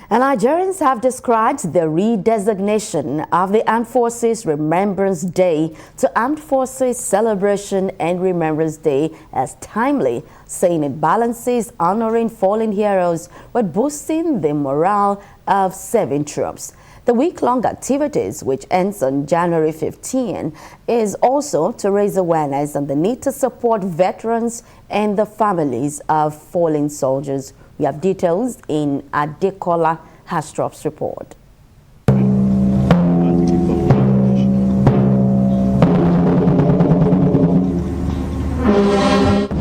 And Nigerians have described the redesignation of the Armed Forces Remembrance Day to Armed Forces Celebration and Remembrance Day as timely, saying it balances honoring fallen heroes with boosting the morale of serving troops. The week-long activities, which ends on January 15, is also to raise awareness on the need to support veterans and the families of fallen soldiers. We have details in Adekola Hastrop's report.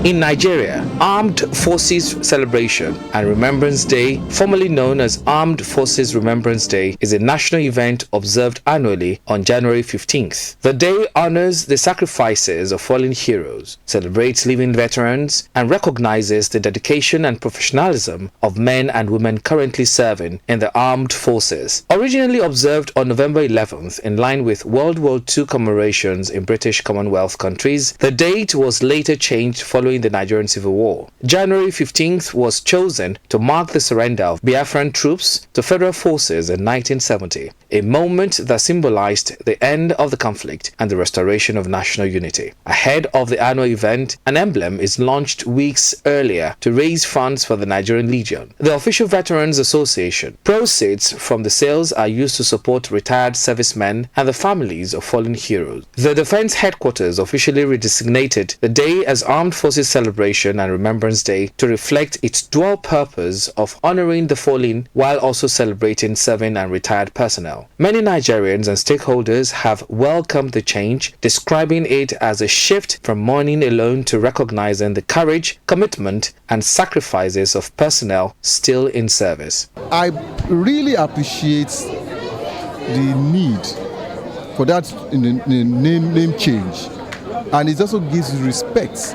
In Nigeria, Armed Forces Celebration and Remembrance Day, formerly known as Armed Forces Remembrance Day, is a national event observed annually on January 15th. The day honors the sacrifices of fallen heroes, celebrates living veterans, and recognizes the dedication and professionalism of men and women currently serving in the armed forces. Originally observed on November 11th in line with World War II commemorations in British Commonwealth countries, the date was later changed following the Nigerian Civil War. January 15th was chosen to mark the surrender of Biafran troops to federal forces in 1970, a moment that symbolized the end of the conflict and the restoration of national unity. Ahead of the annual event, an emblem is launched weeks earlier to raise funds for the Nigerian Legion, the official Veterans Association. Proceeds from the sales are used to support retired servicemen and the families of fallen heroes. The Defense Headquarters officially redesignated the day as Armed Forces Celebration and Remembrance Day to reflect its dual purpose of honoring the fallen while also celebrating serving and retired personnel. Many Nigerians and stakeholders have welcomed the change, describing it as a shift from mourning alone to recognizing the courage, commitment, and sacrifices of personnel still in service. I really appreciate the need for that name change, and it also gives respect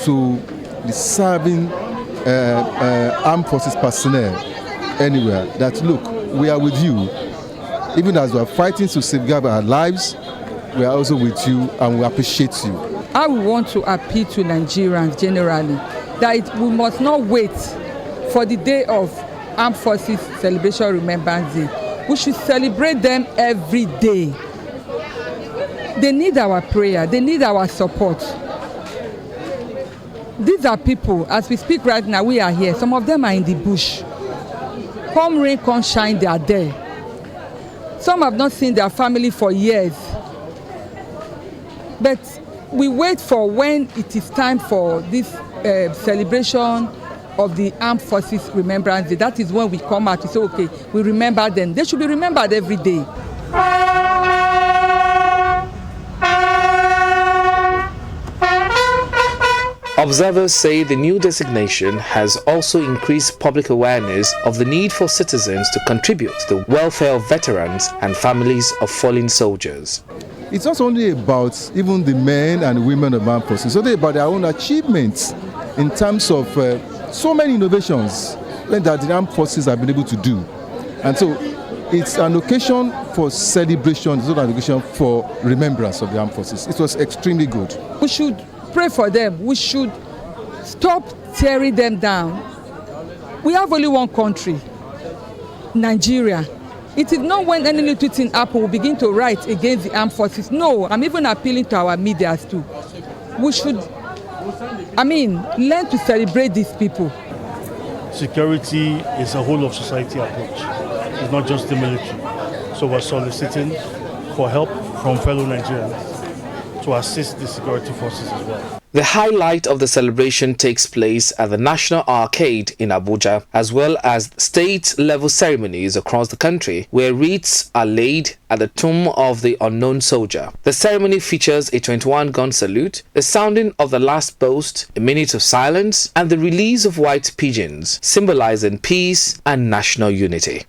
to the serving armed forces personnel anywhere, that look, we are with you. Even as we are fighting to safeguard our lives, we are also with you and we appreciate you. I want to appeal to Nigerians generally that we must not wait for the day of Armed Forces Celebration Remembrance Day. We should celebrate them every day. They need our prayer, they need our support. These are people, as we speak right now, we are here. Some of them are in the bush. Come rain, come shine, they are there. Some have not seen their family for years. But we wait for when it is time for this celebration of the Armed Forces Remembrance Day. That is when we come out to say, okay, we remember them. They should be remembered every day. Observers say the new designation has also increased public awareness of the need for citizens to contribute to the welfare of veterans and families of fallen soldiers. It's not only about even the men and women of armed forces, it's only about their own achievements in terms of so many innovations that the armed forces have been able to do. And so it's an occasion for celebration, it's not an occasion for remembrance of the armed forces. It was extremely good. We should pray for them. We should stop tearing them down. We have only one country, Nigeria. It is not when any little thing happens we begin to write against the armed forces. No, I'm even appealing to our media too. We should, learn to celebrate these people. Security is a whole of society approach. It's not just the military. So we're soliciting for help from fellow Nigerians to assist the security forces as well. The highlight of the celebration takes place at the National Arcade in Abuja, as well as state-level ceremonies across the country, where wreaths are laid at the tomb of the unknown soldier. The ceremony features a 21-gun salute, the sounding of the last boast, a minute of silence, and the release of white pigeons, symbolizing peace and national unity.